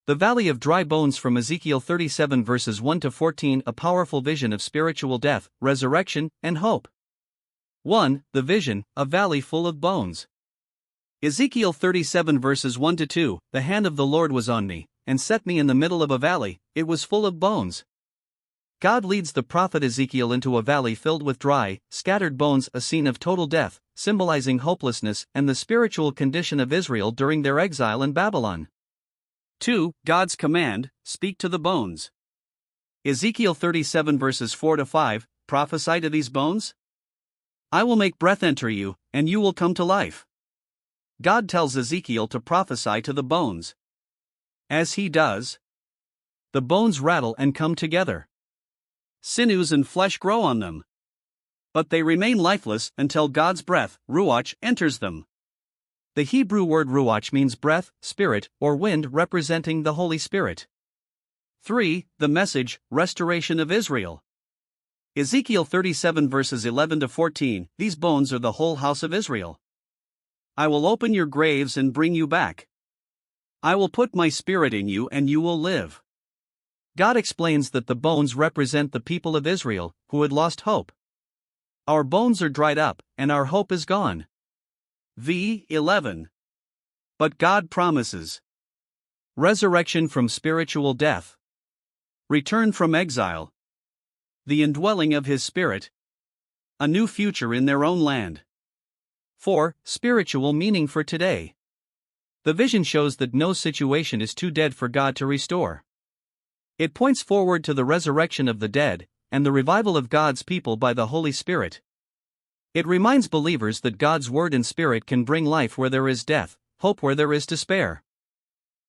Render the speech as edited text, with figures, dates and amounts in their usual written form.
The Valley of Dry Bones from Ezekiel 37 verses 1 to 14, a powerful vision of spiritual death, resurrection, and hope. 1. The vision, a valley full of bones. Ezekiel 37 verses 1 to 2, the hand of the Lord was on me, and set me in the middle of a valley, it was full of bones. God leads the prophet Ezekiel into a valley filled with dry, scattered bones, a scene of total death, symbolizing hopelessness and the spiritual condition of Israel during their exile in Babylon. 2. God's command, speak to the bones. Ezekiel 37 verses 4 to 5, prophesy to these bones. I will make breath enter you, and you will come to life. God tells Ezekiel to prophesy to the bones. As he does, the bones rattle and come together. Sinews and flesh grow on them. But they remain lifeless until God's breath, ruach, enters them. The Hebrew word ruach means breath, spirit, or wind, representing the Holy Spirit. 3. The message, restoration of Israel. Ezekiel 37 verses 11 to 14, these bones are the whole house of Israel. I will open your graves and bring you back. I will put my spirit in you and you will live. God explains that the bones represent the people of Israel, who had lost hope. Our bones are dried up, and our hope is gone. v. 11. But God promises resurrection from spiritual death, return from exile, the indwelling of His Spirit, a new future in their own land. 4. Spiritual meaning for today. The vision shows that no situation is too dead for God to restore. It points forward to the resurrection of the dead, and the revival of God's people by the Holy Spirit. It reminds believers that God's Word and Spirit can bring life where there is death, hope where there is despair.